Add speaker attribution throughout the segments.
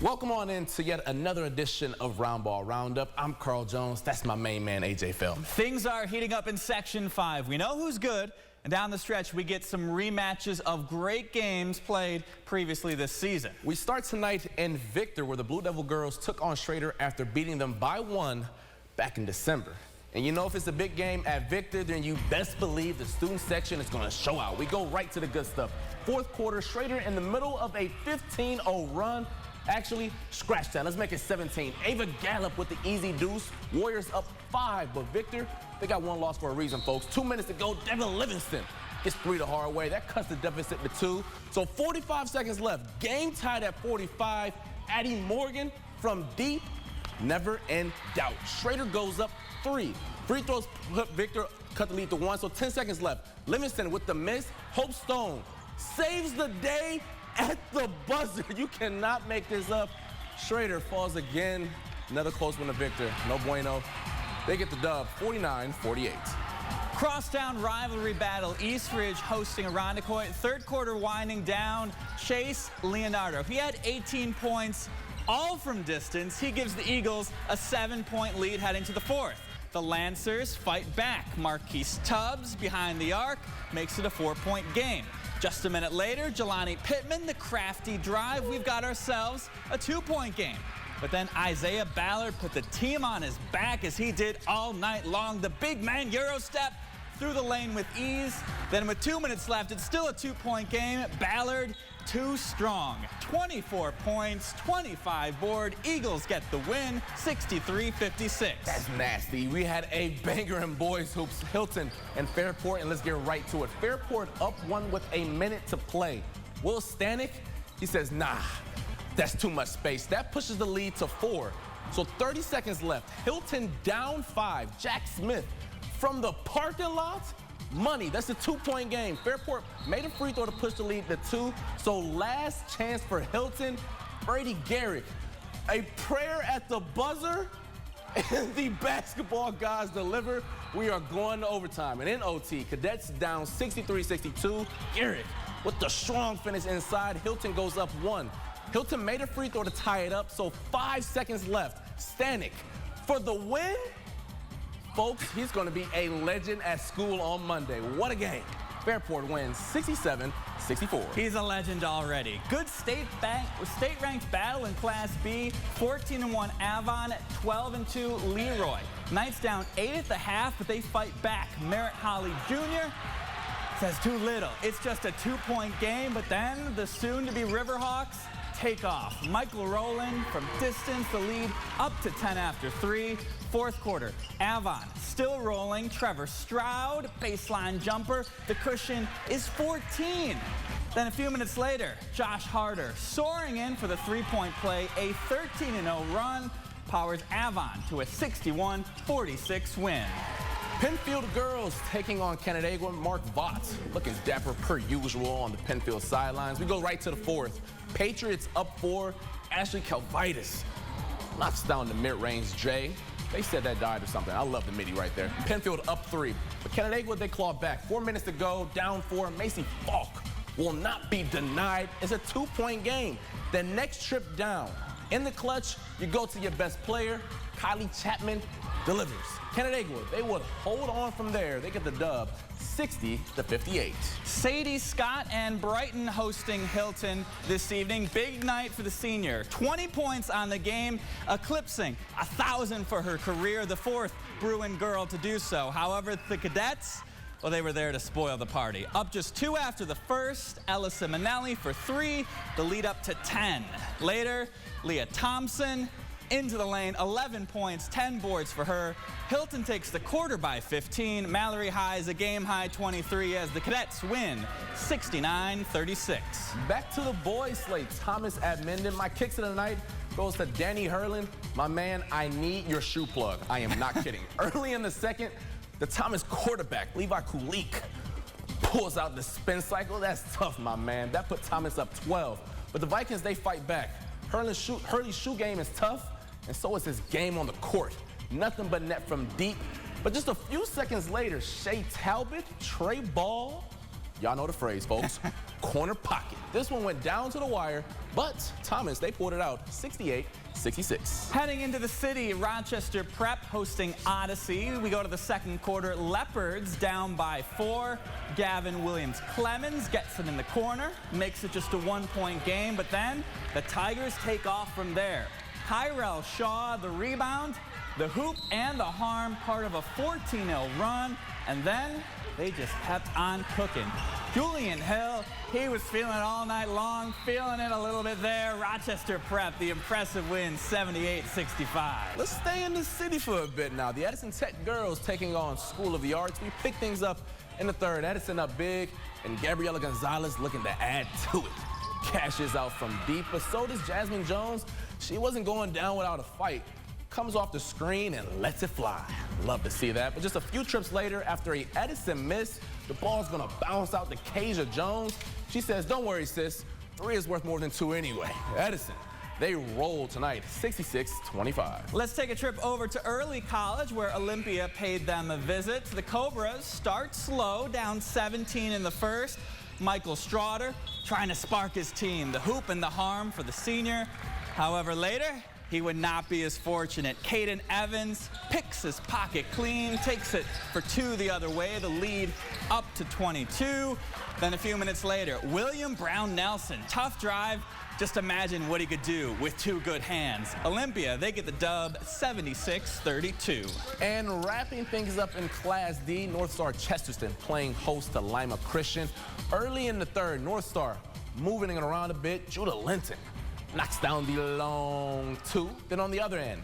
Speaker 1: Welcome on in to yet another edition of Roundball Roundup. I'm Carl Jones. That's my main man, AJ Feldman.
Speaker 2: Things are heating up in Section 5. We know who's good, and down the stretch, we get some rematches of great games played previously this season.
Speaker 1: We start tonight in Victor, where the Blue Devil girls took on Schrader after beating them by 1 back in December. And you know, if it's a big game at Victor, then you best believe the student section is going to show out. We go right to the good stuff. Fourth quarter, Schrader in the middle of a 15-0 run. Actually, scratch that. Let's make it 17. Ava Gallup with the easy deuce. Warriors up 5, but Victor, they got one loss for a reason, folks. 2 minutes to go. Devin Livingston gets 3 the hard way. That cuts the deficit to 2. So 45 seconds left. Game tied at 45. Addie Morgan from deep, never in doubt. Schrader goes up 3. Free throws put Victor, cut the lead to 1. So 10 seconds left. Livingston with the miss. Hope Stone saves the day at the buzzer. You cannot make this up. Schrader falls again. Another close one to Victor. No bueno. They get the dub, 49-48.
Speaker 2: Crosstown rivalry battle. Eastridge hosting Irondequoit. Third quarter winding down. Chase Leonardo. He had 18 points, all from distance. He gives the Eagles a 7-point lead heading to the fourth. The Lancers fight back. Marquise Tubbs behind the arc makes it a 4-point game. Just a minute later, Jelani Pittman, the crafty drive. We've got ourselves a 2-point game. But then Isaiah Ballard put the team on his back as he did all night long. The big man Euro step through the lane with ease. Then with 2 minutes left, it's still a 2-point game. Ballard too strong. 24 points, 25 board. Eagles get the win, 63-56.
Speaker 1: That's nasty. We had a banger in boys hoops. Hilton and Fairport, and let's get right to it. Fairport up 1 with a minute to play. Will Stanek, he says, nah, that's too much space. That pushes the lead to 4. So 30 seconds left. Hilton down 5. Jack Smith from the parking lot. Money, that's a 2-point game. Fairport made a free throw to push the lead to 2. So last chance for Hilton. Brady Garrick, a prayer at the buzzer, and the basketball guys deliver. We are going to overtime. And in OT, Cadets down 63-62. Garrick with the strong finish inside. Hilton goes up 1. Hilton made a free throw to tie it up, so 5 seconds left. Stanek for the win. Folks, he's going to be a legend at school on Monday. What a game. Fairport wins 67-64.
Speaker 2: He's a legend already. Good state-ranked battle in Class B. 14-1 Avon, 12-2 Leroy. Knights down 8 at the half, but they fight back. Merritt Holly Jr. says too little. It's just a 2-point game, but then the soon-to-be Riverhawks take off. Michael Rowland from distance, the lead up to 10 after 3. Fourth quarter, Avon still rolling. Trevor Stroud, baseline jumper. The cushion is 14. Then a few minutes later, Josh Harder soaring in for the 3-point play. A 13-0 run powers Avon to a 61-46 win.
Speaker 1: Penfield girls taking on Canandaigua. Mark Vaught looking dapper per usual on the Penfield sidelines. We go right to the fourth. Patriots up 4. Ashley Calvitis knocks down the mid-range J. They said that died or something. I love the midi right there. Penfield up 3. But Canandaigua, they claw back. 4 minutes to go, down 4. Macy Falk will not be denied. It's a 2-point game. The next trip down. In the clutch, you go to your best player. Kylie Chapman delivers. Canandaigua, they would hold on from there. They get the dub, 60-58.
Speaker 2: Sadie Scott and Brighton hosting Hilton this evening. Big night for the senior. 20 points on the game, eclipsing 1,000 for her career. The 4th Bruin girl to do so. However, the Cadets, well, they were there to spoil the party. Up just 2 after the first. Ella Simonelli for 3. The lead up to 10. Later, Leah Thompson into the lane, 11 points, 10 boards for her. Hilton takes the quarter by 15. Mallory Highs a game-high 23 as the Cadets win 69-36.
Speaker 1: Back to the boys slate. Thomas at Minden. My kicks of the night goes to Danny Hurlin. My man, I need your shoe plug. I am not kidding. Early in the second, the Thomas quarterback, Levi Kulik, pulls out the spin cycle. That's tough, my man. That put Thomas up 12. But the Vikings, they fight back. Hurley's shoe game is tough, and so is his game on the court. Nothing but net from deep. But just a few seconds later, Shea Talbot, Trey Ball, Y'all know the phrase, folks. Corner pocket. This one went down to the wire, but Thomas, they pulled it out 68-66.
Speaker 2: Heading into the city, Rochester Prep hosting Odyssey. We go to the second quarter. Leopards down by 4. Gavin Williams-Clemens gets it in the corner, makes it just a 1-point game, but then the Tigers take off from there. Tyrell Shaw, the rebound, the hoop and the harm, part of a 14-0 run, and then they just kept on cooking. Julian Hill, he was feeling it all night long, feeling it a little bit there. Rochester Prep, the impressive win, 78-65.
Speaker 1: Let's stay in the city for a bit now. The Edison Tech girls taking on School of the Arts. We pick things up in the third. Edison up big, and Gabriela Gonzalez looking to add to it. Cashes out from deep, but so does Jasmine Jones. She wasn't going down without a fight. Comes off the screen and lets it fly. Love to see that. But just a few trips later, after a Edison miss, the ball's gonna bounce out to Kasia Jones. She says, don't worry, sis. 3 is worth more than 2 anyway. Edison, they roll tonight, 66-25.
Speaker 2: Let's take a trip over to early college where Olympia paid them a visit. The Cobras start slow, down 17 in the first. Michael Straughter trying to spark his team. The hoop and the harm for the senior. However, later, he would not be as fortunate. Caden Evans picks his pocket clean, takes it for 2 the other way, the lead up to 22. Then a few minutes later, William Brown Nelson, tough drive. Just imagine what he could do with 2 good hands. Olympia, they get the dub, 76-32.
Speaker 1: And wrapping things up in Class D, North Star Chesterton playing host to Lima Christian. Early in the third, North Star moving it around a bit. Judah Linton knocks down the long 2. Then on the other end,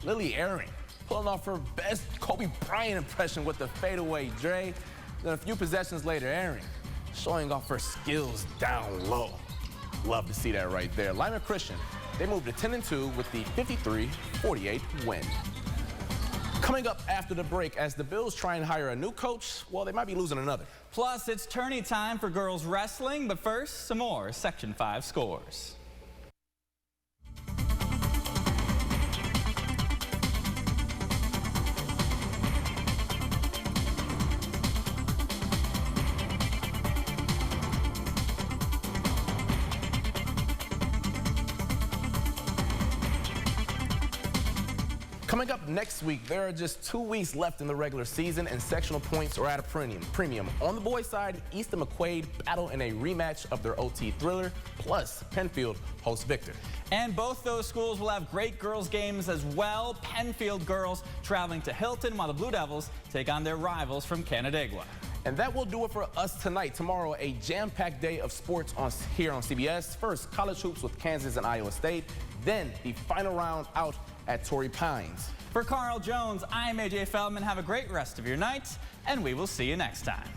Speaker 1: Lily Aaron pulling off her best Kobe Bryant impression with the fadeaway Dre. Then a few possessions later, Aaron showing off her skills down low. Love to see that right there. Lima Christian, they moved to 10-2 with the 53-48 win. Coming up after the break, as the Bills try and hire a new coach, well, they might be losing another.
Speaker 2: Plus, it's tourney time for girls wrestling, but first, some more Section 5 scores.
Speaker 1: Coming up next week, there are just 2 weeks left in the regular season, and sectional points are at a premium. On the boys' side, Easton McQuaid battle in a rematch of their OT thriller, plus Penfield hosts Victor.
Speaker 2: And both those schools will have great girls' games as well. Penfield girls traveling to Hilton, while the Blue Devils take on their rivals from Canandaigua.
Speaker 1: And that will do it for us tonight. Tomorrow, a jam-packed day of sports here on CBS. First, college hoops with Kansas and Iowa State. Then, the final round out at Torrey Pines.
Speaker 2: For Carl Jones, I'm AJ Feldman. Have a great rest of your night, and we will see you next time.